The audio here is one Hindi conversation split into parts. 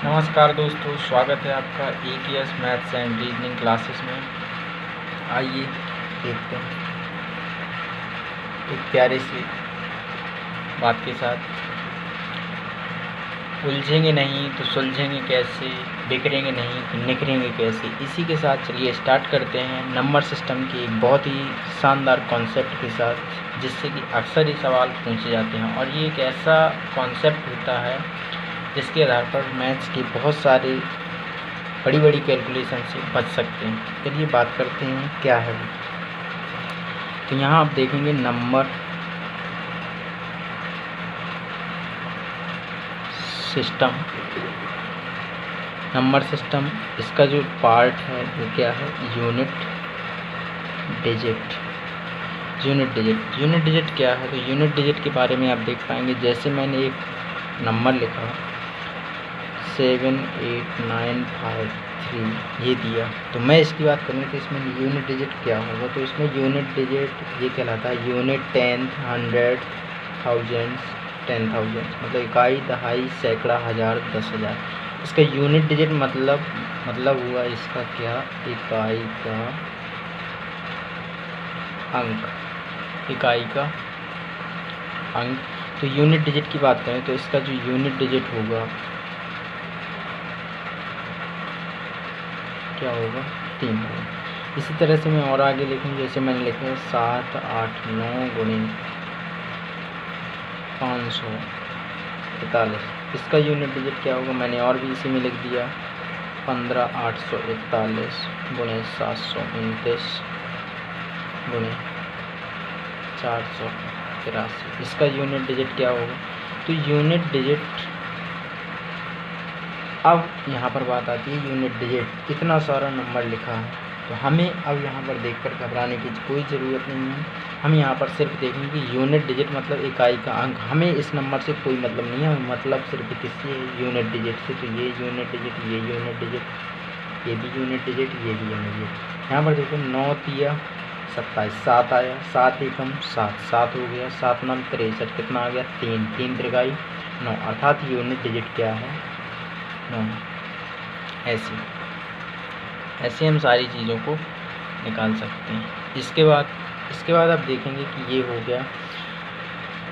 नमस्कार दोस्तों, स्वागत है आपका EKS maths and reasoning classes में। आइए देखते हैं एक प्यारी सी बात के साथ। उलझेंगे नहीं तो सुलझेंगे कैसे, बिखरेंगे नहीं तो निखरेंगे कैसे। इसी के साथ चलिए स्टार्ट करते हैं नंबर सिस्टम की एक बहुत ही शानदार कॉन्सेप्ट के साथ, जिससे कि अक्सर ही सवाल पूछे जाते हैं। और ये एक ऐसा कॉन्सेप्ट होता है जिसके आधार पर मैथ्स की बहुत सारी बड़ी बड़ी कैलकुलेशन से बच सकते हैं। चलिए बात करते हैं क्या है वो। तो यहाँ आप देखेंगे नंबर सिस्टम, इसका जो पार्ट है वो क्या है, यूनिट डिजिट। यूनिट डिजिट क्या है, तो यूनिट डिजिट के बारे में आप देख पाएंगे। जैसे मैंने एक नंबर लिखा 78953 ये दिया, तो मैं इसकी बात करूँ तो इसमें यूनिट डिजिट क्या होगा, तो इसमें यूनिट डिजिट ये कहलाता है यूनिट, टेंथ, हंड्रेड, थाउजेंड्स, 10,000, मतलब इकाई, दहाई, सैकड़ा, हज़ार, 10,000। इसका यूनिट डिजिट मतलब हुआ इसका क्या, इकाई का अंक, इकाई का अंक। तो यूनिट डिजिट की बात करें तो इसका जो यूनिट डिजिट होगा क्या होगा, 3 होगा। इसी तरह से मैं और आगे लिखूँ, जैसे मैंने लिखा 789 गुणे 541, इसका यूनिट डिजिट क्या होगा, मैंने और भी इसी में लिख दिया 15,841 गुणे 729 गुणे 483, इसका यूनिट डिजिट क्या होगा। तो यूनिट डिजिट, अब यहाँ पर बात आती है यूनिट डिजिट, इतना सारा नंबर लिखा है तो हमें अब यहाँ पर देखकर घबराने की कोई ज़रूरत नहीं है। हम यहाँ पर सिर्फ देखेंगे कि यूनिट डिजिट मतलब इकाई का अंक। हमें इस नंबर से कोई मतलब नहीं है, मतलब सिर्फ किससे, यूनिट डिजिट से। तो ये यूनिट डिजिट, ये यूनिट डिजिट, ये भी यूनिट डिजिट, ये भी यूनिट डिजिट। यहाँ पर देखो 9 तिया 27, 7 आया, 7 एकम 7, 7 हो गया, 7 9 63, कितना आ गया, 3, 3 त्रिकाई 9, अर्थात यूनिट डिजिट क्या है, 9। ऐसे हम सारी चीज़ों को निकाल सकते हैं। इसके बाद आप देखेंगे कि ये हो गया।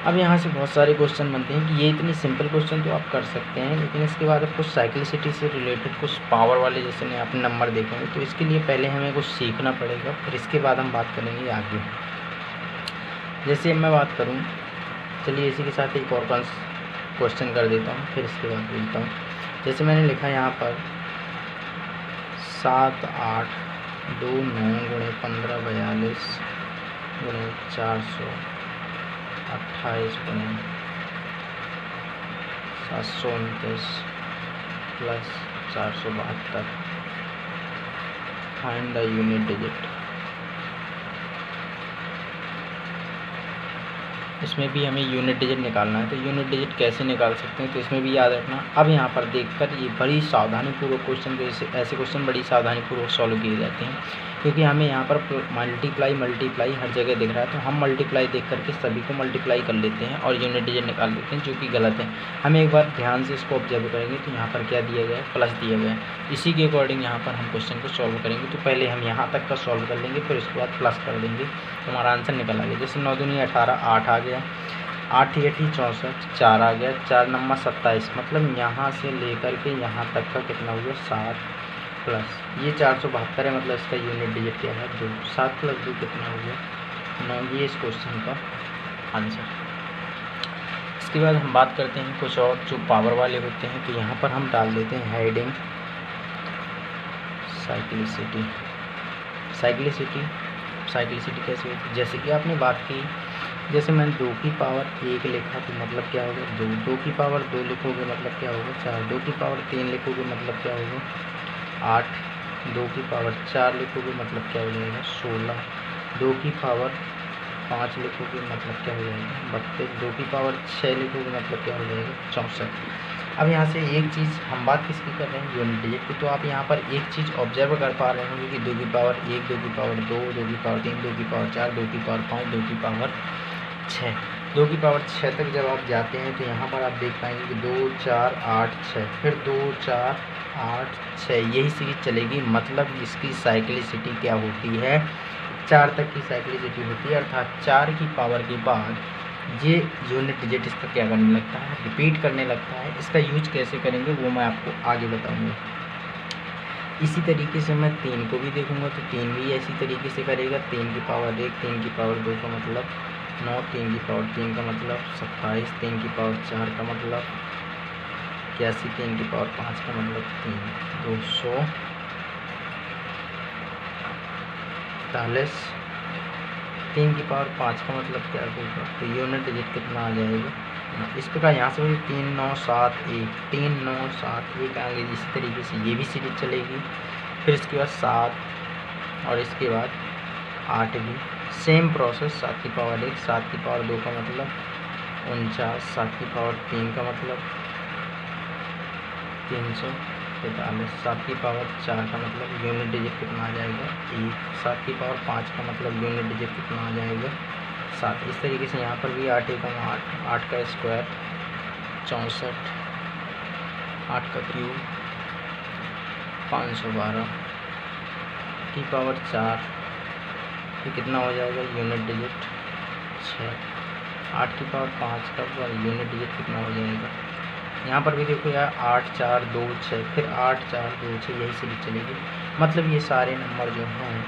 अब यहाँ से बहुत सारे क्वेश्चन बनते हैं कि ये इतनी सिंपल क्वेश्चन तो आप कर सकते हैं, लेकिन इसके बाद आप कुछ साइक्लिसिटी से रिलेटेड कुछ पावर वाले जैसे अपने नंबर देखेंगे, तो इसके लिए पहले हमें कुछ सीखना पड़ेगा, फिर इसके बाद हम बात करेंगे आगे। जैसे मैं बात करूँ, चलिए इसी के साथ एक और क्वेश्चन कर देता हूँ, फिर इसके बाद बोलता हूँ। जैसे मैंने लिखा यहाँ पर 7,829 गुणे 1542 गुणे 428 गुणे 729 plus 472, find the unit digit. इसमें भी हमें यूनिट डिजिट निकालना है। तो यूनिट डिजिट कैसे निकाल सकते हैं, तो इसमें भी याद रखना। अब यहाँ पर देखकर ये बड़ी सावधानीपूर्वक क्वेश्चन को, ऐसे क्वेश्चन बड़ी सावधानीपूर्वक सॉल्व किए जाते हैं, क्योंकि हमें यहाँ पर मल्टीप्लाई हर जगह दिख रहा है, तो हम मल्टीप्लाई देख करके सभी को मल्टीप्लाई कर लेते हैं और यूनिट डिजिट निकाल लेते हैं, जो कि गलत है। हमें एक बार ध्यान से इसको ऑब्जर्व करेंगे तो यहाँ पर क्या दिया गया है, प्लस दिया गया है। इसी के अकॉर्डिंग यहाँ पर हम क्वेश्चन को सॉल्व करेंगे। तो पहले हम यहाँ तक का सॉल्व कर लेंगे, फिर उसके बाद प्लस कर देंगे, तो हमारा आंसर निकल आ गया। जैसे 9 दूनी 18, 8 आ गया, 8 8 64, 4 आ गया, 4 नंबर 27, मतलब यहाँ से लेकर के यहाँ तक का कितना हुआ, 7 प्लस ये 472 है, मतलब इसका यूनिट डिजिट क्या है, 2। 7 + 2 कितना हो गया, 9। ये इस क्वेश्चन का आंसर। इसके बाद हम बात करते हैं कुछ और जो पावर वाले होते हैं। तो यहाँ पर हम डाल देते हैं हेडिंग साइक्लिसिटी कैसे होती है, जैसे कि आपने बात की, जैसे मैंने 2 की पावर 1 लिखा तो मतलब क्या होगा, 2। 2 की पावर 2 लिखोगे मतलब क्या होगा, 4। 2 की पावर 3 लिखोगे मतलब क्या होगा, 8। 2 की पावर 4 लिखोगे मतलब क्या हो जाएगा, 16। 2 की पावर 5 लिखोगे मतलब क्या हो जाएगा, 32। 2 की पावर 6 लिखोगे मतलब क्या हो जाएगा, 64। अब यहाँ से एक चीज़ हम बात किसकी कर रहे हैं, यूनिट डिजिट की। तो आप यहाँ पर एक चीज़ ऑब्जर्व कर पा रहे होंगे कि 2 की पावर 1, 2 की पावर 2, 2 की पावर 3, 2 की पावर 4, 2 की पावर 5, 2 की पावर 6। 2 की पावर 6 तक जब आप जाते हैं तो यहाँ पर आप देख पाएंगे कि 2 4 8 6, फिर 2 4 8 6, यही सीरीज चलेगी। मतलब इसकी साइक्लिसिटी क्या होती है, 4 तक की साइक्लिसिटी होती है, अर्थात 4 की पावर के बाद ये यूनिट डिजिट इसका क्या करने लगता है, रिपीट करने लगता है। इसका यूज कैसे करेंगे वो मैं आपको आगे बताऊँगा। इसी तरीके से मैं 3 को भी देखूँगा तो 3 भी ऐसी तरीके से करेगा। 3 की पावर 1, 3 की पावर 2 का मतलब 9, 3 की पावर 3 का मतलब 27, 3 की पावर 4 का मतलब 81, 3 की पावर 5 का मतलब 3, 240, 3 की पावर 5 का मतलब क्या होगा, तो यूनिट डिजिट कितना आ जाएगा इस प्रकार। यहाँ से भी 3 9 7 1, 3 9 7 1 आगे। इसी तरीके से ये भी सीरीज चलेगी। फिर इसके बाद 7 और इसके बाद 8 भी सेम प्रोसेस। 7 की पावर 1, 7 की पावर 2 का मतलब 49, 7 की पावर 3 का मतलब 343, 7 की पावर 4 का मतलब यूनिट डिजिट कितना आ जाएगा 1, 7 की पावर 5 का मतलब यूनिट डिजिट कितना आ जाएगा 7। इस तरीके से यहाँ पर भी 8 एकम 8, 8 का स्क्वायर 64, 8 का क्यूब 512 की पावर 4, ये कितना हो जाएगा यूनिट डिजिट 6। 8 की पावर 5 का यूनिट डिजिट कितना हो जाएगा, यहाँ पर भी देखो यार 8 4 2 6, फिर 8 4 2 6, यही सीरीज चलेगी। मतलब ये सारे नंबर जो हैं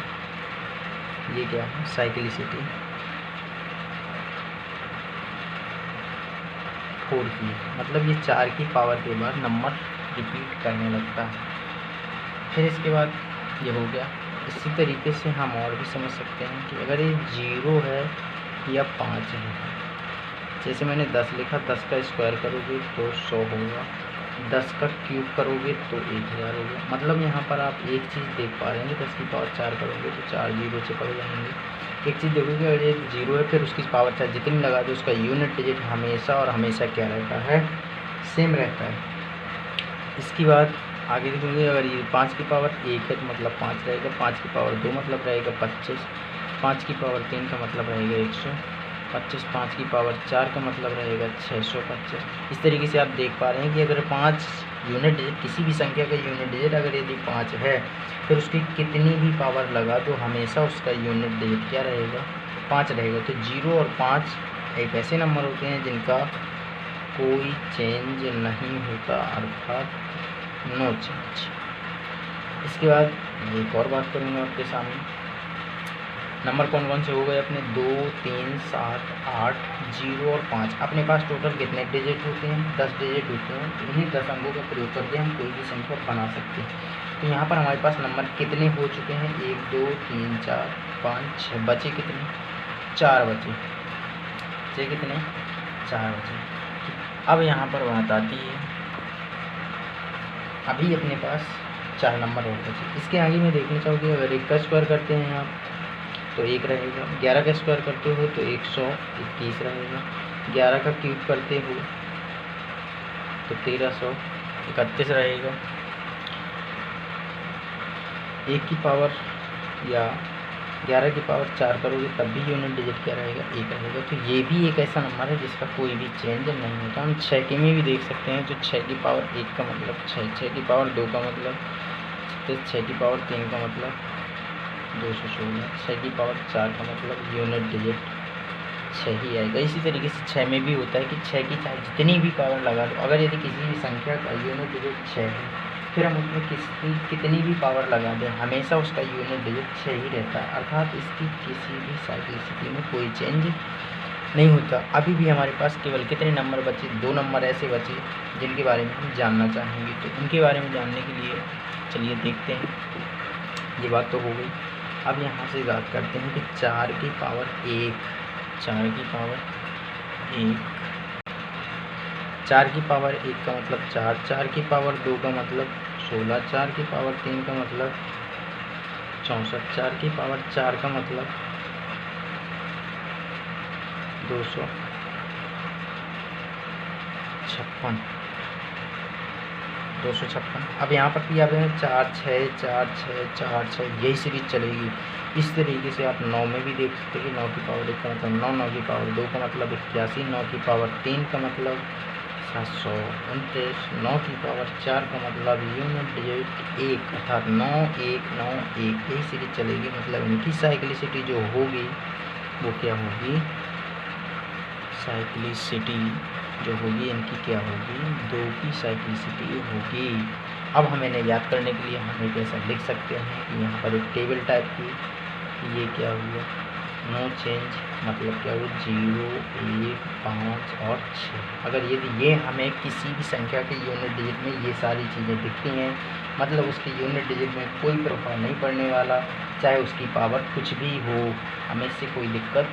ये क्या है, साइक्लिसिटी 4 की है। मतलब ये 4 की पावर के बाद नंबर रिपीट करने लगता है। फिर इसके बाद ये हो गया। इसी तरीके से हम और भी समझ सकते हैं कि अगर ये 0 है या 5 है, जैसे मैंने 10 लिखा, 10 का स्क्वायर करोगे तो 100 होगा, 10 का क्यूब करोगे तो 1000 होगा। मतलब यहाँ पर आप एक चीज़ देख पा रहे हैं कि 10 की पावर 4 करोगे तो 4 जीरो से पड़ जाएंगे। एक चीज़ देखोगे अगर एक 0 है फिर उसकी पावर 4 जितनी लगा दो उसका यूनिट डिजिट हमेशा और हमेशा क्या रहता है, सेम रहता है। इसके बाद आगे देखोगे अगर ये 5 की पावर 1 है तो मतलब 5 रहेगा, 5 की पावर 2 मतलब रहेगा 25, 5 की पावर 3 का मतलब रहेगा 125, 5 की पावर 4 का मतलब रहेगा 625। इस तरीके से आप देख पा रहे हैं कि अगर 5 यूनिट डिजिट, किसी भी संख्या का यूनिट डिजिट अगर यदि 5 है फिर उसकी कितनी भी पावर लगा तो हमेशा उसका यूनिट डिजिट क्या रहेगा, 5 रहेगा। तो 0 और 5 एक ऐसे नंबर होते हैं जिनका कोई चेंज नहीं होता, अर्थात नो चेंज। इसके बाद एक और बात करूँगा आपके सामने, नंबर कौन कौन से हो गए अपने 2 3 7 8 0 और 5। अपने पास टोटल कितने डिजिट होते हैं, 10 डिजिट होते हैं। तो इन्हीं 10 अंकों का प्रयोग करके हम कोई भी संख्या बना सकते हैं। तो यहाँ पर हमारे पास नंबर कितने हो चुके हैं, 1 2 3 4 5 6, बचे कितने, 4 बचे। कितने, 4 बचे। अब यहाँ पर बात आती है, अभी अपने पास 4 नंबर और बचे। इसके आगे में देखना चाहोगे अगर 1 का स्क्वायर करते हैं आप तो 1 रहेगा, 11 का स्क्वायर करते हो तो 121 रहेगा, 11 का क्यूब करते हो तो 1331 रहेगा, 1 की पावर या 11 की पावर 4 करोगे तब भी यूनिट डिजिट क्या रहेगा, 1 रहेगा। तो ये भी एक ऐसा नंबर है जिसका कोई भी चेंज नहीं होता। हम 6 के में भी देख सकते हैं, तो 6 की पावर 1 का मतलब 6, 6 की पावर 2 का मतलब 6 की पावर 3 का मतलब 216, 6 की पावर 4 का मतलब यूनिट डिजिट 6 ही आएगा। इसी तरीके से 6 में भी होता है कि 6 की चाहे जितनी भी पावर लगा दो, अगर यदि किसी भी संख्या का यूनिट डिजिट 6 है फिर हम उसमें कितनी भी पावर लगा दें हमेशा उसका यूनिट डिजिट 6 ही रहता है, अर्थात इसकी किसी भी साइक्लिसिटी में कोई चेंज नहीं होता। अभी भी हमारे पास केवल कितने नंबर बचे, 2 नंबर ऐसे बचे जिनके बारे में हम जानना चाहेंगे। तो उनके बारे में जानने के लिए चलिए देखते हैं। ये बात तो हो गई। अब यहाँ से बात करते हैं कि 4 की पावर 1, 4 की पावर 1, 4 की पावर 1 का मतलब 4, 4 की पावर 2 का मतलब 16, 4 की पावर 3 का मतलब 64, 4 की पावर 4 का मतलब 256, 256। अब यहाँ पर भी आप 4 6 4 6 4 6 यही सीरीज चलेगी। इस तरीके से आप 9 में भी देख सकते हैं कि 9 की पावर 1 का मतलब 9, 9 की पावर 2 का मतलब 81, 9 की पावर 3 का मतलब 729, 9 की पावर 4 का मतलब यूनिट डिजिट 1 अर्थात 9 1 9 1 यही सीरीज चलेगी। मतलब इनकी साइक्लिसिटी जो होगी वो क्या होगी, साइक्लिसिटी जो होगी इनकी क्या होगी, 2 की साइक्लिसिटी होगी। अब हमें इन्हें याद करने के लिए हम एक ऐसा लिख सकते हैं कि यहाँ पर एक टेबल टाइप की, ये क्या हुआ, नो चेंज मतलब क्या हुआ 0 1 5 और 6। अगर यदि ये हमें किसी भी संख्या के यूनिट डिजिट में ये सारी चीज़ें दिखती हैं, मतलब उसके यूनिट डिजिट में कोई प्रभाव नहीं पड़ने वाला, चाहे उसकी पावर कुछ भी हो, हमें इससे कोई दिक्कत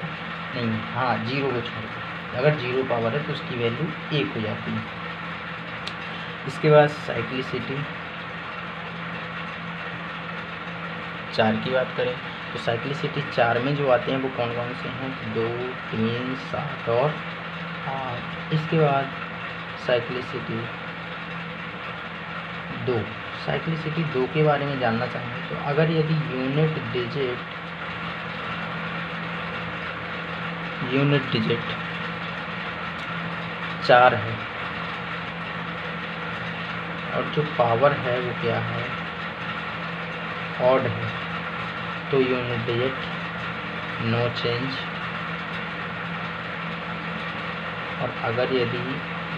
नहीं। हाँ, 0 को छोड़ कर अगर 0 पावर है तो उसकी वैल्यू 1 हो जाती है। इसके बाद साइक्लिसिटी 4 की बात करें तो साइक्लिसिटी 4 में जो आते हैं वो कौन कौन से हैं, 2 3 7 और 8। इसके बाद साइक्लिसिटी 2, साइक्लिसिटी 2 के बारे में जानना चाहेंगे तो अगर यदि यूनिट डिजिट 4 है और जो पावर है वो क्या है, ऑड है, तो यूनिट डिजिट नो चेंज। और अगर यदि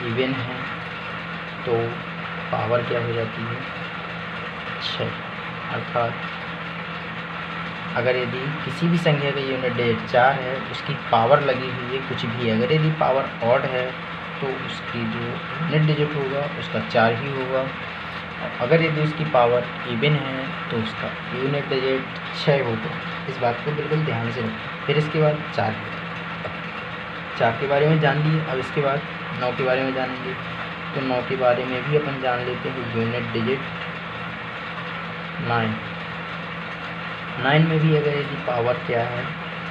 इवन है तो पावर क्या हो जाती है 6। अर्थात अगर यदि किसी भी संख्या का यूनिट डिजिट 4 है, उसकी पावर लगी हुई है कुछ भी, अगर यदि पावर ऑड है तो उसकी जो यूनिट डिजिट होगा उसका 4 ही होगा। और अगर यदि उसकी पावर इवन है तो उसका यूनिट डिजिट 6 होगा। इस बात को बिल्कुल ध्यान से रखें। फिर इसके बाद 4 के बारे में जान लिए। अब इसके बाद 9 के बारे में जानेंगे। तो 9 के बारे में भी अपन जान लेते हैं, यूनिट डिजिट 9 में भी अगर यदि पावर क्या है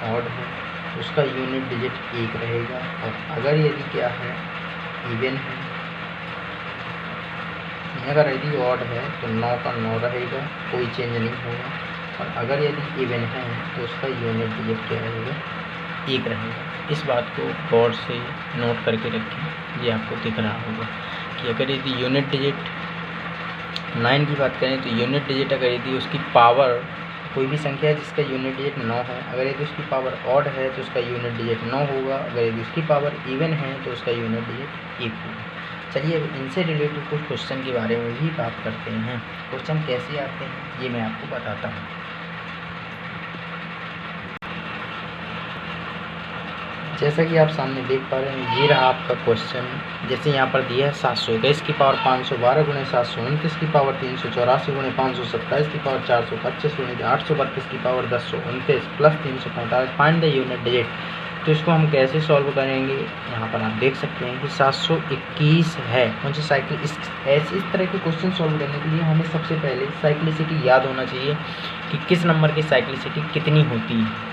ऑड है तो उसका यूनिट डिजिट 1 रहेगा। और अगर यदि क्या है इवन है, अगर यदि ऑड है तो 9 का 9 रहेगा, कोई चेंज नहीं होगा। और अगर यदि इवन है तो उसका यूनिट डिजिट क्या रहेगा 1 रहेगा। इस बात को गौर से नोट करके रखें। ये आपको दिख रहा होगा कि अगर यदि यूनिट डिजिट 9 की बात करें तो यूनिट डिजिट अगर यदि उसकी पावर, कोई भी संख्या है जिसका यूनिट डिजिट 9 है, अगर यदि उसकी पावर ऑड है तो उसका यूनिट डिजिट 9 होगा। अगर यदि उसकी पावर इवन है तो उसका यूनिट डिजिट 1 होगा। चलिए अब इनसे रिलेटेड कुछ क्वेश्चन के बारे में भी बात करते हैं। क्वेश्चन कैसे आते हैं ये मैं आपको बताता हूँ। जैसा कि आप सामने देख पा रहे हैं, ये रहा आपका क्वेश्चन। जैसे यहाँ पर दिया है 721 की पावर 512 गुणे 729 की पावर 384 गुणे 527 की पावर 425 गुणे 832 की power 1029 plus 345, find the unit digit. तो इसको हम कैसे सॉल्व करेंगे, यहाँ पर आप देख सकते हैं कि 721 है। मुझे इस तरह के क्वेश्चन सॉल्व करने के लिए हमें सबसे पहले साइक्लिसिटी याद होना चाहिए कि किस नंबर की साइक्लिसिटी कितनी होती है।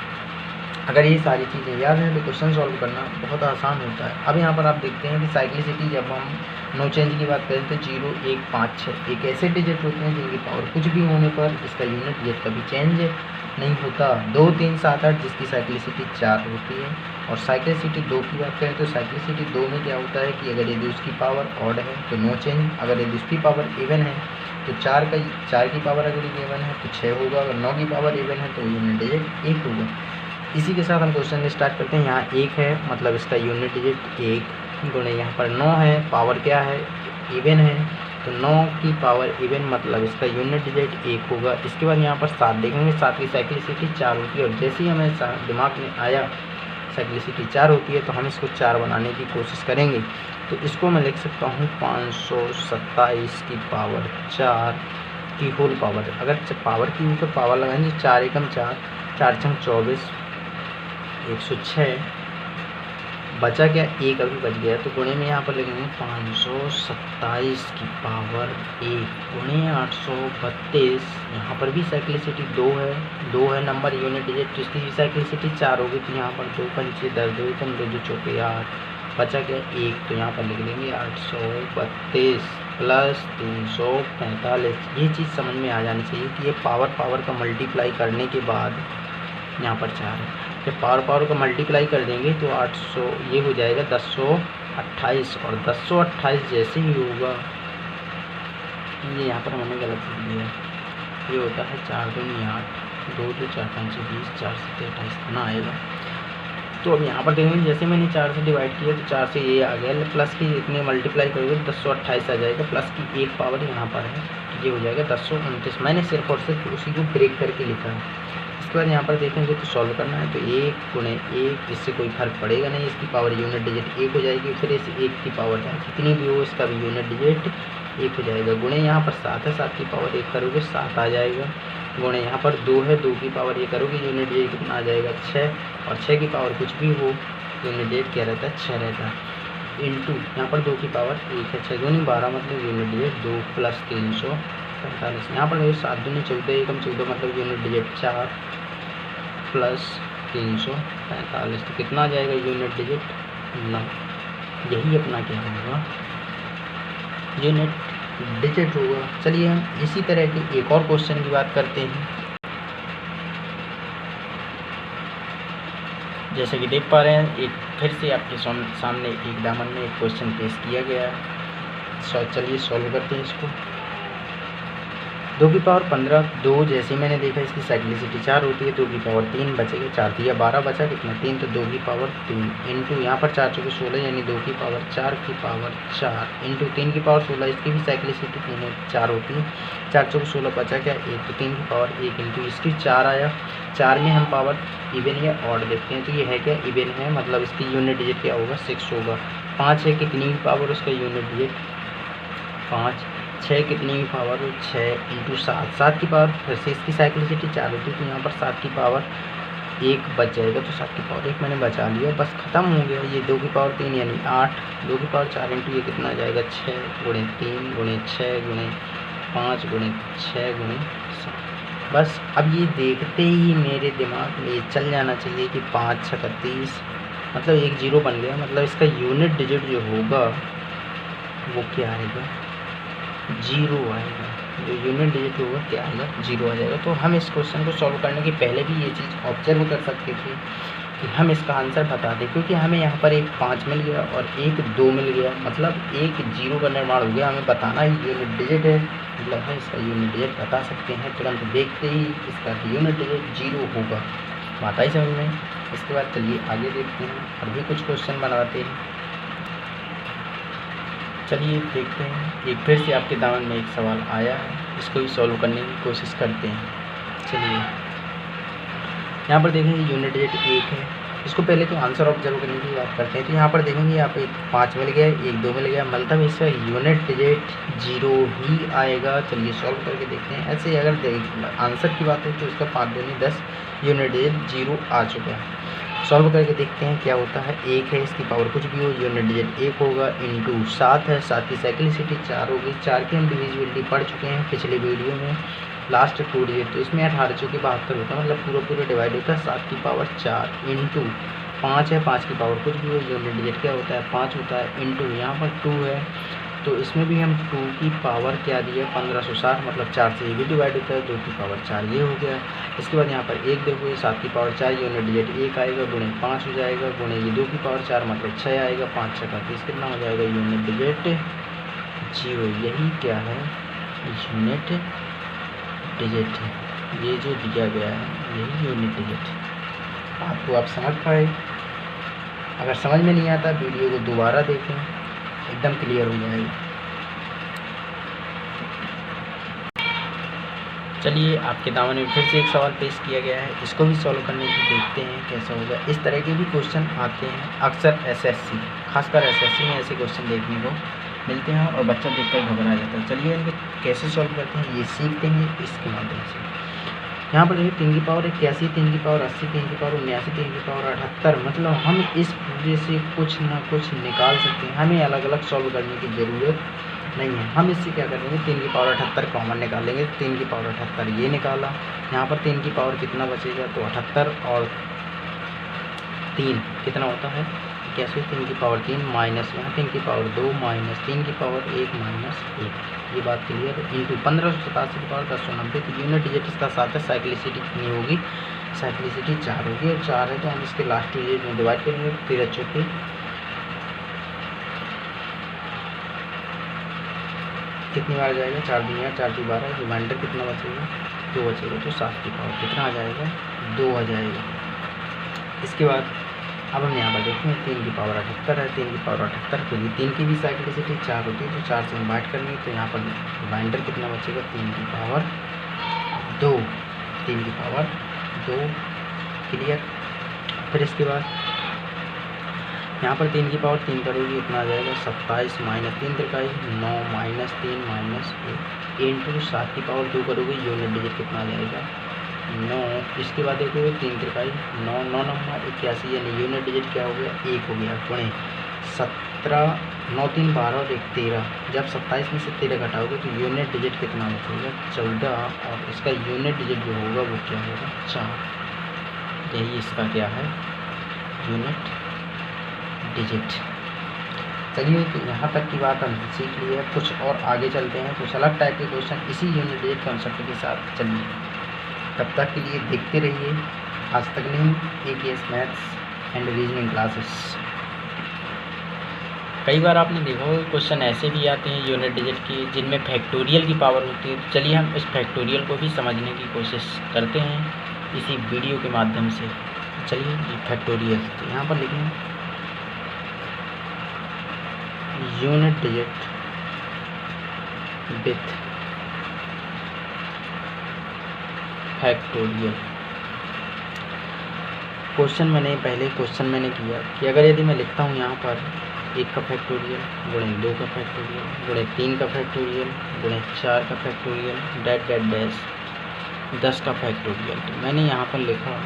अगर ये सारी चीज़ें याद हैं तो क्वेश्चन सॉल्व करना बहुत आसान होता है। अब यहाँ पर आप देखते हैं कि साइक्लिसिटी जब हम नो चेंज की बात करें तो 0 1 5 6 एक ऐसे डिजिट होते हैं जिनकी पावर कुछ भी होने पर इसका यूनिट डिजिट कभी चेंज नहीं होता। 2 3 7 8 जिसकी साइक्लिसिटी 4 होती है। और साइक्लिसिटी 2 की बात करें तो साइक्लिसिटी 2 में क्या होता है कि अगर यदि उसकी पावर ऑड है तो नो चेंज, अगर यदि उसकी पावर इवन है तो 4 की पावर अगर इवन है तो 6 होगा, अगर 9 की पावर इवन है तो यूनिट डिजिट 1 होगा। इसी के साथ हम क्वेश्चन स्टार्ट करते हैं। यहाँ 1 है मतलब इसका यूनिट डिजिट 1 गुणे यहाँ पर 9 है, पावर क्या है इवन है, तो 9 की पावर इवन मतलब इसका यूनिट डिजिट 1 होगा। इसके बाद यहाँ पर 7 देखेंगे, 7 की साइक्लिसिटी 4 होती है। और जैसे ही हमें दिमाग में आया साइक्लिसिटी 4 होती है तो हम इसको 4 बनाने की कोशिश करेंगे। तो इसको मैं लिख सकता हूँ 527 की पावर 4 की होल पावर। अगर पावर की ऊपर पावर लगाएंगे 4 एकम 4, 4 छंग 24, 106 बचा क्या, 1 अभी बच गया तो गुणे में यहाँ पर लिखेंगे 527 की पावर 1 गुणे 832। यहाँ पर भी साइक्लिसिटी 2 है नंबर यूनिट डिजिट, तो इसकी साइक्लिसिटी 4 होगी। तो यहाँ पर 2 पंचे 10, 2 कम 2 2 चौके 8, बचा क्या 1, तो यहाँ पर लिख लेंगे 832। प्लस 345। ये चीज़ समझ में आ जानी चाहिए कि ये पावर का मल्टीप्लाई करने के बाद यहाँ पर 4 है। जब पावर का मल्टीप्लाई कर देंगे तो 800 ये हो जाएगा 1028, और 1028 जैसे ही होगा, ये यहाँ पर मैंने गलत लिख दिया, ये होता है 4 दूनी 8, 2 2 4 5 20, 4 7 28 इतना आएगा। तो अब यहाँ पर देखेंगे जैसे मैंने 4 से डिवाइड किया तो 4 से ये आ गया, प्लस की इतने मल्टीप्लाई करोगे तो 1028 आ जाएगा, प्लस की एक पावर यहाँ पर है, ये हो जाएगा 1029। मैंने सिर्फ और सिर्फ उसी को ब्रेक करके लिखा है। इसके बाद यहाँ पर देखेंगे तो सॉल्व करना है, तो 1 गुणे 1, इससे कोई फर्क पड़ेगा नहीं, इसकी पावर यूनिट डिजिट 1 हो जाएगी, फिर इस 1 की पावर चाहे कितनी भी हो इसका भी यूनिट डिजिट 1 हो जाएगा। गुणे यहाँ पर 7 है, 7 की पावर 1 करोगे 7 आ जाएगा, गुणे यहाँ पर 2 है, 2 की पावर ये करोगे यूनिट डिजिट कितना आ जाएगा 6, और 6 की पावर कुछ भी हो यूनिट डिजिट क्या रहता है 6 रहता है, इंटू यहाँ पर 2 की पावर 1 है, 6 दूनी 12 मतलब यूनिट डिजिट 2 प्लस 345। यहाँ पर 7 दूनी 14, एकम 14 मतलब यूनिट डिजिट 4 प्लस 345, तो कितना आ जाएगा यूनिट डिजिट 9। यही अपना क्या होगा यूनिट डिजिट होगा। चलिए हम इसी तरह के एक और क्वेश्चन की बात करते हैं। जैसे कि देख पा रहे हैं, एक फिर से आपके सामने एक दामन में एक क्वेश्चन पेश किया गया है। चलिए सॉल्व करते हैं इसको। 2 की पावर 15, 2 जैसे मैंने देखा इसकी साइक्लिसिटी 4 होती है, 2 की पावर 3 बचेगा, 4 दिया 12 बचा कितना 3, तो 2 की पावर 3 इंटू यहाँ पर 4 चौके 16 यानी 2 की पावर 4 की पावर 4 इंटू 3 की पावर 16, इसकी भी साइक्लिसिटी 4 होती है, 4 चौके 16 बचा क्या 1, तो 3 की पावर 1 इंटू इसकी 4 आया। 4 में हम पावर इवन या ऑड देखते हैं, तो ये है क्या इवन है, मतलब इसकी यूनिट डिजिट क्या होगा 6 होगा। 5 है कितनी की पावर उसका यूनिट डिजिट 5, 6 कितनी की पावर 6 इंटू 7, 7 की पावर फिर से इसकी साइक्लिसिटी 4 होती है, तो यहाँ पर 7 की पावर 1 बच जाएगा, तो 7 की पावर 1 मैंने बचा लिया, बस ख़त्म हो गया। ये 2 की पावर 3 यानी 8, 2 की पावर 4 इंटू ये कितना आ जाएगा 6 गुणे 3 गुणे 6 गुणे 5 गुणे 6 गुणे 7। बस अब ये देखते ही मेरे दिमाग में ये चल जाना चाहिए कि 5 6 30 मतलब एक जीरो बन गया, मतलब इसका यूनिट डिजिट जो होगा वो क्या आएगा 0 आएगा, जो यूनिट डिजिट होगा क्या आएगा 0 आ जाएगा। तो हम इस क्वेश्चन को सॉल्व करने के पहले भी ये चीज़ ऑब्जर्व कर सकते थे कि हम इसका आंसर बता दें, क्योंकि हमें यहाँ पर एक 5 मिल गया और एक 2 मिल गया, मतलब एक 0 का निर्माण हो गया। हमें बताना ही यूनिट डिजिट है, मतलब है इसका यूनिट डिजिट बता सकते हैं, तुरंत देखते ही इसका यूनिट डिजिट 0 होगा। बात आई समझ में। इसके बाद चलिए आगे देखते हैं, और भी कुछ क्वेश्चन बनाते हैं। चलिए देखते हैं, एक फिर से आपके दामन में एक सवाल आया है, इसको भी सॉल्व करने की कोशिश करते हैं। चलिए यहाँ पर देखेंगे यूनिट डिजिट 1 है, इसको पहले तो आंसर ऑब्जर्व करने की बात करते हैं। तो यहाँ पर देखेंगे यहाँ पे 5 मिल गया, 1 2 मिल गया, मतलब इसका यूनिट डिजिट 0 ही आएगा। चलिए सॉल्व करके देखते हैं। ऐसे अगर आंसर की बात है तो इसका 5 दूनी 10 यूनिट डिजिट 0 आ चुका है। सॉल्व करके देखते हैं क्या होता है। 1 है, इसकी पावर कुछ भी हो, यूनिट डिजिट 1 होगा, इंटू 7 है, 7 की साइक्लिसिटी 4 होगी, 4 की हम डिविजिबिलिटी पढ़ चुके हैं पिछले वीडियो में, लास्ट 2 डिजिट, तो इसमें 18 चौके 72 होता है, मतलब पूरा डिवाइड होता है 7 की पावर 4 इंटू 5 है, 5 की पावर कुछ भी हो, यूनिट डिजिट क्या होता है 5 होता है, इंटू यहाँ पर 2 है, तो इसमें भी हम 2 की पावर क्या दिया 1560, मतलब 4 से ये भी डिवाइड होता है, 2 की पावर 4 ये हो गया। इसके बाद यहाँ पर 1 देखोगे, 7 की पावर 4 यूनिट डिजिट 1 आएगा, गुणे 5 हो जाएगा, गुणे ये 2 की पावर 4 मतलब 6 आएगा, 5 6 का 30 कितना हो जाएगा यूनिट डिजिट 0। यही क्या है यूनिट डिजिट है, ये जो दिया गया है यही यूनिट डिजिट। आपको आप समझ पाए। अगर समझ में नहीं आता वीडियो को दोबारा देखें, एकदम क्लियर हो जाएगा। चलिए आपके दामन में फिर से एक सवाल पेश किया गया है, इसको भी सॉल्व करने की देखते हैं कैसा होगा। इस तरह के भी क्वेश्चन आते हैं अक्सर एसएससी, खासकर एसएससी में ऐसे क्वेश्चन देखने को मिलते हैं और बच्चा देखकर घबरा जाता है। चलिए इनको कैसे सॉल्व करते हैं ये सीखते हैं इसके माध्यम से। यहाँ पर देखिए 3 की पावर 81, 3 की पावर 80, 3 की पावर 79, 3 की पावर 78, मतलब हम इस पूरे से कुछ ना कुछ निकाल सकते हैं, हमें अलग अलग सॉल्व करने की ज़रूरत नहीं है। हम इससे क्या करेंगे 3 की पावर 78 कॉमन निकालेंगे, 3 की पावर 78 ये निकाला, यहाँ पर 3 की पावर कितना बचेगा तो 78 और 3 कितना होता है 81 3 की पावर 3 माइनस यहाँ 3 की पावर 2 माइनस 3 की पावर 1 माइनस 1, ये बात क्लियर है। इंटू 1587 की पावर 1090, तो यूनिट डिजिट इसका 7 है। साइक्लिसिटी कितनी होगी, साइक्लिसिटी 4 होगी, और 4 है तो हम इसके लास्ट डिजिट में डिवाइड करेंगे। 13 चौके कितनी बार जाएगा, 4 दुनिया 4 की 12, रिमाइंडर कितना बचेगा, 2 बचेगा, तो 7 की पावर कितना आ जाएगा, 2 आ जाएगा। इसके बाद अब हम यहाँ पर देखते हैं 3 की पावर 78 है। 3 की पावर 78 के लिए 3 की भी साइक्लिसिटी 4 होती है, तो 4 से हम बाइट करेंगे, तो यहाँ पर रिमाइंडर कितना बचेगा, 3 की पावर 2, 3 की पावर 2, क्लियर। फिर इसके बाद यहाँ पर 3 की पावर 3 करोगे इतना आ जाएगा 27 माइनस 3 त्रिकाई 9 माइनस 3 माइनस 1 इंटू 7 की पावर 2 करोगे, यूनिट डिजिट कितना आ जाएगा, 9। इसके बाद देखोगे 3 त्रिकाई 9 9 नंबर 81, यानी यूनिट डिजिट क्या हो गया, 1 हो गया। गुणे 17 9 3 12 और 1 13, जब 27 में से 13 घटाओगे तो यूनिट डिजिट कितना बचेगा, 14, और इसका यूनिट डिजिट जो होगा वो क्या होगा, 4। यही इसका क्या है, यूनिट डिजिट। चलिए तो यहाँ तक की बात हम सीख ली है, कुछ और आगे चलते हैं कुछ अलग टाइप के क्वेश्चन इसी यूनिट डिजिट कॉन्सेप्ट के साथ। चलिए तब तक के लिए देखते रहिए आज तक नहीं AKS maths and reasoning classes. कई बार आपने देखा होगा क्वेश्चन ऐसे भी आते हैं यूनिट डिजिट की जिनमें फैक्टोरियल की पावर होती है। चलिए हम इस फैक्टोरियल को भी समझने की कोशिश करते हैं इसी वीडियो के माध्यम से। चलिए ये फैक्टोरियल, तो यहाँ पर लिखें unit digit with factorial. Question मैंने किया कि अगर यदि मैं लिखता हूँ यहाँ पर 1 का फैक्टोरियल गुणे 2 का फैक्टोरियल गुणे 3 का फैक्टोरियल गुणे 4 का फैक्टोरियल डैट डैट डैश 10 का फैक्टोरियल, तो मैंने यहाँ पर लिखा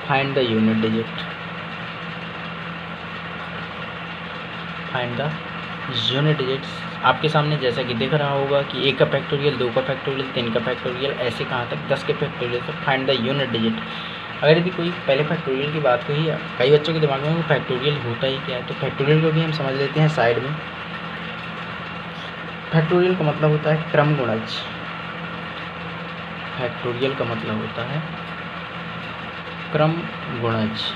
find the unit digit, find the unit digits. आपके सामने जैसा कि दिख रहा होगा कि 1 का फैक्टोरियल 2 का फैक्टोरियल 3 का फैक्टोरियल ऐसे कहाँ तक 10 के फैक्टोरियल तक फाइंड द यूनिट डिजिट। अगर यदि कोई पहले फैक्टोरियल की बात कही, कई बच्चों के दिमाग में वो फैक्टोरियल होता ही क्या है, तो फैक्टोरियल को भी हम समझ लेते हैं साइड में। फैक्टोरियल का मतलब होता है क्रम गुणज, फैक्टोरियल का मतलब होता है क्रम गुणज।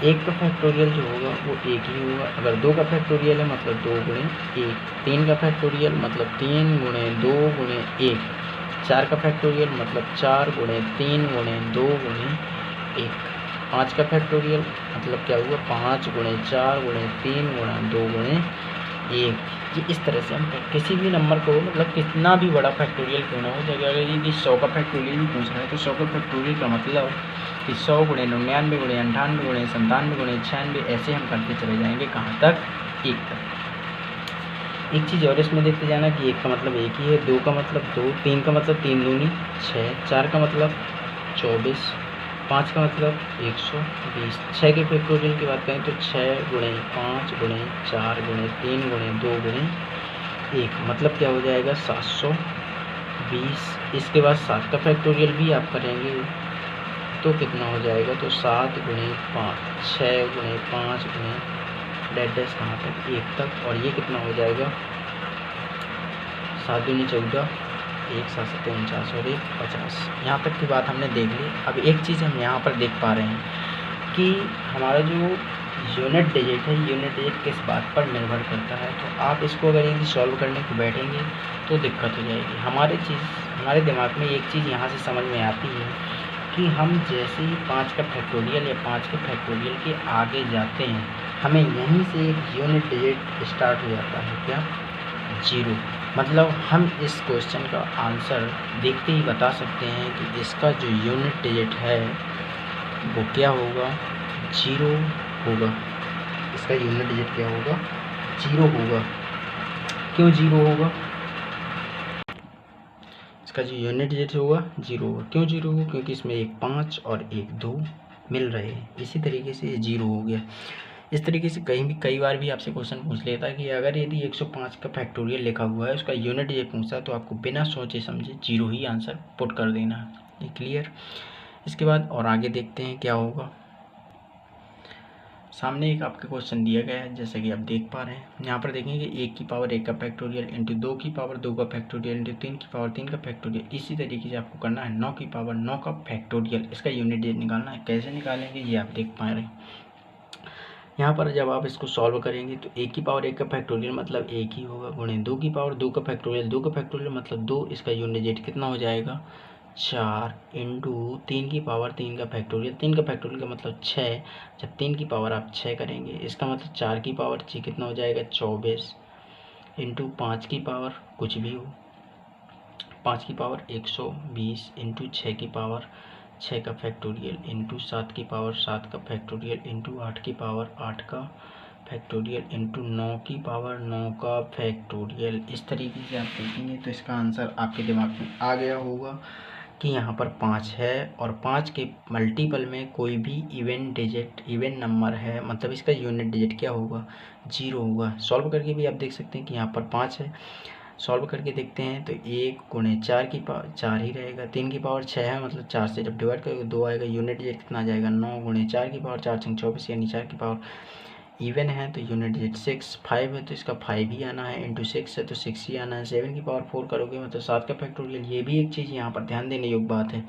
1 का फैक्टोरियल जो होगा वो 1 ही होगा। अगर 2 का फैक्टोरियल है मतलब 2 गुणे 1, 3 का फैक्टोरियल मतलब 3 गुणे 2 गुणे 1, 4 का फैक्टोरियल मतलब 4 गुणे 3 गुणे 2 गुणे 1, 5 का फैक्टोरियल मतलब क्या होगा 5 गुणे 4 गुणे 3 गुणे 2 गुणे 1। कि इस तरह से हम किसी भी नंबर को मतलब कितना भी बड़ा फैक्टोरियल क्यों ना हो, जगह अगर यदि 100 का फैक्टोरियल भी पूछ रहा है तो 100 का फैक्टोरियल का मतलब कि 100 गुणे 99 गुणे 98 गुणे 97 गुणे 96, ऐसे हम करते चले जाएंगे कहाँ तक, 1 तक। एक चीज़ और इसमें देखते जाना कि 1 का मतलब 1 ही है, 2 का मतलब 2, 3 का मतलब 3 दूनी 6, 4 का मतलब 24, 5 का मतलब 120। 6 के फैक्टोरियल की बात करें तो 6 गुणे 5 गुणे 4 गुणे 3 गुणे 2 गुणे 1 मतलब क्या हो जाएगा 720। इसके बाद 7 का फैक्टोरियल भी आप करेंगे तो कितना हो जाएगा, तो 7 गुणे 5 6 गुणे 5 गुणे डैश डैश कहाँ तक 1 तक, और ये कितना हो जाएगा 7 दूनी 14, 1 7 7 49 और 1 50। यहाँ तक की बात हमने देख ली। अब एक चीज़ हम यहाँ पर देख पा रहे हैं कि हमारा जो यूनिट डिजिट है, यूनिट डिजिट किस बात पर निर्भर करता है। तो आप इसको अगर यदि सॉल्व करने को बैठेंगे तो दिक्कत हो जाएगी। हमारे दिमाग में एक चीज़ यहाँ से समझ में आती है कि हम जैसे ही 5 का फैक्टोरियल या 5 के फैक्टोरियल के आगे जाते हैं हमें यहीं से एक यूनिट डिजिट स्टार्ट हो जाता है, क्या 0। मतलब हम इस क्वेश्चन का आंसर देखते ही बता सकते हैं कि इसका जो यूनिट डिजिट है वो क्या होगा, 0 होगा। इसका यूनिट डिजिट क्या होगा, 0 होगा। क्यों 0 होगा, इसका जो यूनिट डिजिट होगा 0 होगा। क्यों 0 होगा, क्योंकि इसमें एक 5 और एक 2 मिल रहे हैं, इसी तरीके से ये 0 हो गया। इस तरीके से कई बार भी आपसे क्वेश्चन पूछ लेता है कि अगर यदि 105 का फैक्टोरियल लिखा हुआ है उसका यूनिट डिजिट पूछता है तो आपको बिना सोचे समझे 0 ही आंसर पुट कर देना है। ये क्लियर। इसके बाद और आगे देखते हैं क्या होगा। सामने एक आपके क्वेश्चन दिया गया है, जैसे कि आप देख पा रहे हैं। यहाँ पर देखेंगे 1 की पावर 1 का फैक्टोरियल इंटू 2 की पावर 2 का फैक्टोरियल इंटू 3 की पावर 3 का फैक्टोरियल। इसी तरीके से आपको करना है 9 की पावर 9 का फैक्टोरियल। इसका यूनिट डिजिट निकालना है। कैसे निकालेंगे ये आप देख पा रहे हैं। यहाँ पर जब आप इसको सॉल्व करेंगे तो 1 की पावर 1 का फैक्टोरियल मतलब 1 ही होगा, गुणे 2 की पावर 2 का फैक्टोरियल 2 का फैक्टोरियल मतलब 2। इसका यूनिट डिजिट कितना हो जाएगा 4 इंटू 3 की पावर 3 का फैक्टोरियल 3 का फैक्टोरियल का मतलब 6। जब 3 की पावर आप 6 करेंगे इसका मतलब 4 की पावर 6 कितना हो जाएगा 24 इंटू 5 की पावर कुछ भी हो 5 की पावर 120 इंटू 6 की पावर 6 का फैक्टोरियल इंटू 7 की पावर 7 का फैक्टोरियल इंटू 8 की पावर 8 का फैक्टोरियल इंटू 9 की पावर 9 का फैक्टोरियल। इस तरीके से आप देखेंगे तो इसका आंसर आपके दिमाग में आ गया होगा कि यहाँ पर 5 है और 5 के मल्टीपल में कोई भी इवन नंबर है, मतलब इसका यूनिट डिजिट क्या होगा 0 होगा। सॉल्व करके भी आप देख सकते हैं कि यहाँ पर 5 है। सॉल्व करके देखते हैं तो 1 गुणे 4 की पावर 4 ही रहेगा, 3 की पावर 6 है मतलब 4 से जब डिवाइड करोगे 2 आएगा। यूनिट डिजिट कितना आ जाएगा 9 गुणे 4 की पावर 4 6 24 यानी 4 की पावर इवन है तो यूनिट डिजिट 6। 5 है तो इसका 5 ही आना है, इंटू 6 है तो 6 ही आना है। 7 की पावर 4 करोगे मतलब 7 का फैक्टोरियल। ये भी एक चीज़ यहाँ पर ध्यान देने योग्य बात है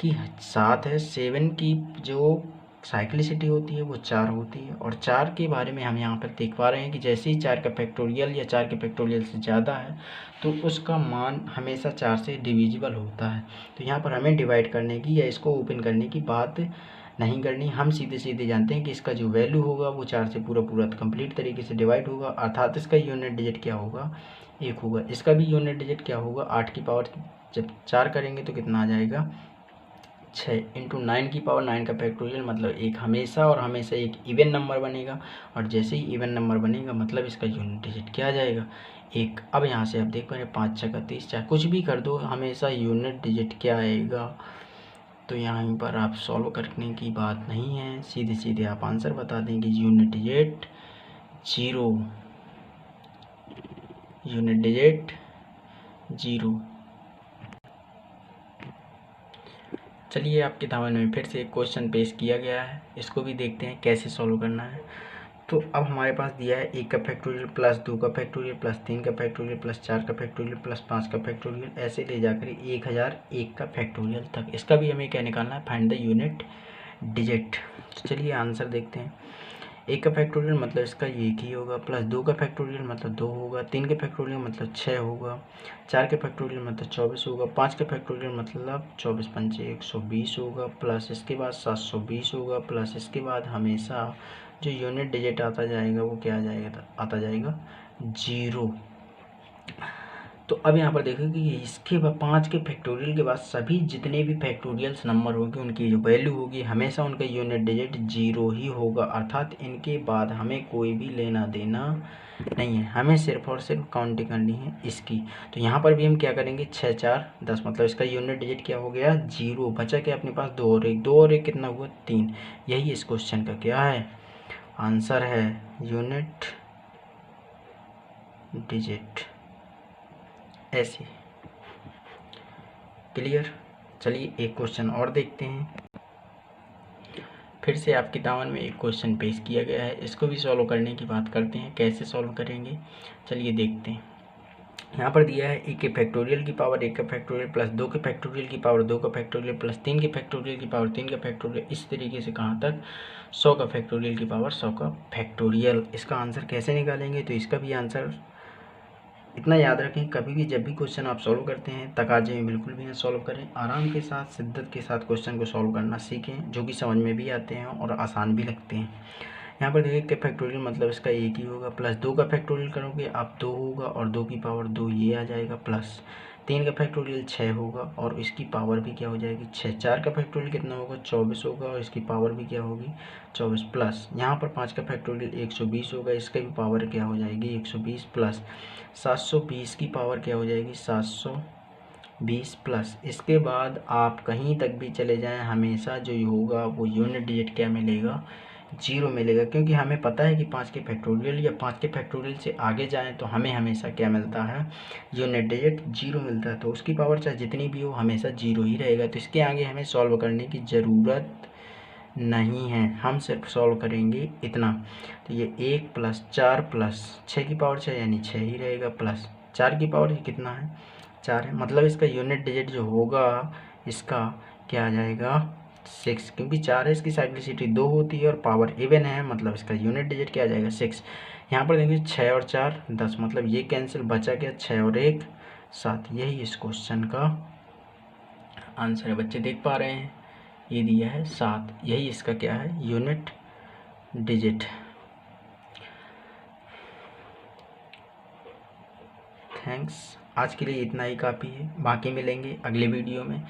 कि 7 है, 7 की जो साइक्लिसिटी होती है वो 4 होती है और 4 के बारे में हम यहाँ पर देख पा रहे हैं कि जैसे ही 4 का फैक्टोरियल या 4 के फैक्टोरियल से ज़्यादा है तो उसका मान हमेशा 4 से डिविजिबल होता है। तो यहाँ पर हमें डिवाइड करने की या इसको ओपन करने की बात नहीं करनी। हम सीधे सीधे जानते हैं कि इसका जो वैल्यू होगा वो 4 से पूरा पूरा कंप्लीट तरीके से डिवाइड होगा, अर्थात इसका यूनिट डिजिट क्या होगा 1 होगा। इसका भी यूनिट डिजिट क्या होगा 8 की पावर जब 4 करेंगे तो कितना आ जाएगा 6 इंटू 9 की पावर 9 का फैक्टोरियल मतलब 1 हमेशा और हमेशा एक इवन नंबर बनेगा और जैसे ही इवन नंबर बनेगा मतलब इसका यूनिट डिजिट क्या आ जाएगा 1। अब यहाँ से आप देख पा रहे 5 6 का 30, चाहे कुछ भी कर दो हमेशा यूनिट डिजिट क्या आएगा। तो यहाँ पर आप सॉल्व करने की बात नहीं है, सीधे सीधे आप आंसर बता देंगे यूनिट डिजिट 0, यूनिट डिजिट 0। चलिए आपके दामन में फिर से एक क्वेश्चन पेश किया गया है, इसको भी देखते हैं कैसे सॉल्व करना है। तो अब हमारे पास दिया है 1 का फैक्टोरियल प्लस 2 का फैक्टोरियल प्लस 3 का फैक्टोरियल प्लस 4 का फैक्टोरियल प्लस 5 का फैक्टोरियल, ऐसे ले जाकर 1001 का फैक्टोरियल तक। इसका भी हमें क्या निकालना है फाइंड द यूनिट डिजिट। तो चलिए आंसर देखते हैं। 1 का फैक्टोरियल मतलब इसका 1 ही होगा, प्लस 2 का फैक्टोरियल मतलब 2 होगा, 3 के फैक्टोरियल मतलब 6 होगा, 4 के फैक्टोरियल मतलब 24 होगा, 5 के फैक्टोरियल मतलब 24 पंचे 120 होगा, प्लस इसके बाद 720 होगा, प्लस इसके बाद हमेशा जो यूनिट डिजिट आता जाएगा वो क्या आता जाएगा 0। तो अब यहाँ पर देखो कि इसके बाद 5 के फैक्टोरियल के बाद सभी जितने भी फैक्टोरियल्स नंबर होंगे उनकी जो वैल्यू होगी हमेशा उनका यूनिट डिजिट 0 ही होगा, अर्थात इनके बाद हमें कोई भी लेना देना नहीं है, हमें सिर्फ और सिर्फ काउंटिंग करनी है इसकी। तो यहाँ पर भी हम क्या करेंगे 6 4 10 मतलब इसका यूनिट डिजिट क्या हो गया 0। बचा क्या अपने पास 2 और 1, 2 और 1 कितना हुआ 3। यही इस क्वेश्चन का क्या है आंसर है यूनिट डिजिट। ऐसे क्लियर। चलिए एक क्वेश्चन और देखते हैं। फिर से आपके दामन में एक क्वेश्चन पेश किया गया है, इसको भी सॉल्व करने की बात करते हैं कैसे सॉल्व करेंगे। चलिए देखते हैं। यहाँ पर दिया है 1 के फैक्टोरियल की पावर 1 का फैक्टोरियल प्लस 2 के फैक्टोरियल की पावर 2 का फैक्टोरियल प्लस 3 के फैक्टोरियल की पावर 3 का फैक्टोरियल, इस तरीके से कहाँ तक 100 का फैक्टोरियल की पावर 100 का फैक्टोरियल। इसका आंसर कैसे निकालेंगे तो इसका भी आंसर इतना याद रखें, कभी भी जब भी क्वेश्चन आप सॉल्व करते हैं तकाजे में बिल्कुल भी ना सॉल्व करें, आराम के साथ शिद्दत के साथ क्वेश्चन को सॉल्व करना सीखें, जो कि समझ में भी आते हैं और आसान भी लगते हैं। यहाँ पर देखिए के फैक्टोरियल मतलब इसका 1 ही होगा, प्लस 2 का फैक्टोरियल करोगे आप 2 होगा और 2 की पावर 2 ये आ जाएगा, प्लस 3 का फैक्टोरियल 6 होगा और इसकी पावर भी क्या हो जाएगी 6। 4 का फैक्टोरियल कितना होगा 24 होगा और इसकी पावर भी क्या होगी 24, प्लस यहाँ पर 5 का फैक्टोरियल 120 होगा, इसका भी पावर क्या हो जाएगी 120, प्लस 720 की पावर क्या हो जाएगी 720, प्लस इसके बाद आप कहीं तक भी चले जाएं हमेशा जो होगा वो यूनिट डिजिट क्या मिलेगा 0 मिलेगा, क्योंकि हमें पता है कि 5 के फैक्टोरियल या 5 के फैक्टोरियल से आगे जाएं तो हमें हमेशा क्या मिलता है यूनिट डिजिट 0 मिलता है। तो उसकी पावर चाहे जितनी भी हो हमेशा 0 ही रहेगा, तो इसके आगे हमें सॉल्व करने की ज़रूरत नहीं है, हम सिर्फ सॉल्व करेंगे इतना। तो ये 1 + 4 + 6 की पावर 6 यानी 6 ही रहेगा, प्लस 4 की पावर कितना है 4 है, मतलब इसका यूनिट डिजिट जो होगा इसका क्या आ जाएगा 6, क्योंकि 4 है इसकी साइक्लिसिटी 2 होती है और पावर इवन है, मतलब इसका यूनिट डिजिट क्या आ जाएगा 6। यहाँ पर देखेंगे 6 और 4 10, मतलब ये कैंसिल, बचा क्या 6 और 1 7। यही इस क्वेश्चन का आंसर है। बच्चे देख पा रहे हैं, ये दिया है 7, यही इसका क्या है यूनिट डिजिट। थैंक्स, आज के लिए इतना ही काफ़ी है, बाकी मिलेंगे अगले वीडियो में।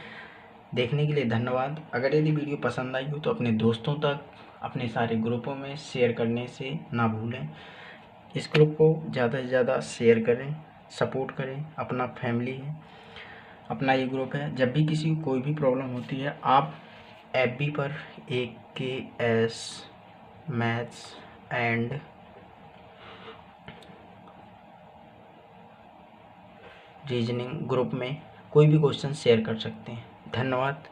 देखने के लिए धन्यवाद। अगर यदि वीडियो पसंद आई हो तो अपने दोस्तों तक, अपने सारे ग्रुपों में शेयर करने से ना भूलें। इस ग्रुप को ज़्यादा से ज़्यादा शेयर करें, सपोर्ट करें, अपना फैमिली है, अपना ये ग्रुप है। जब भी किसी को कोई भी प्रॉब्लम होती है आप FB पर AKS maths and reasoning group में कोई भी क्वेश्चन शेयर कर सकते हैं। धन्यवाद।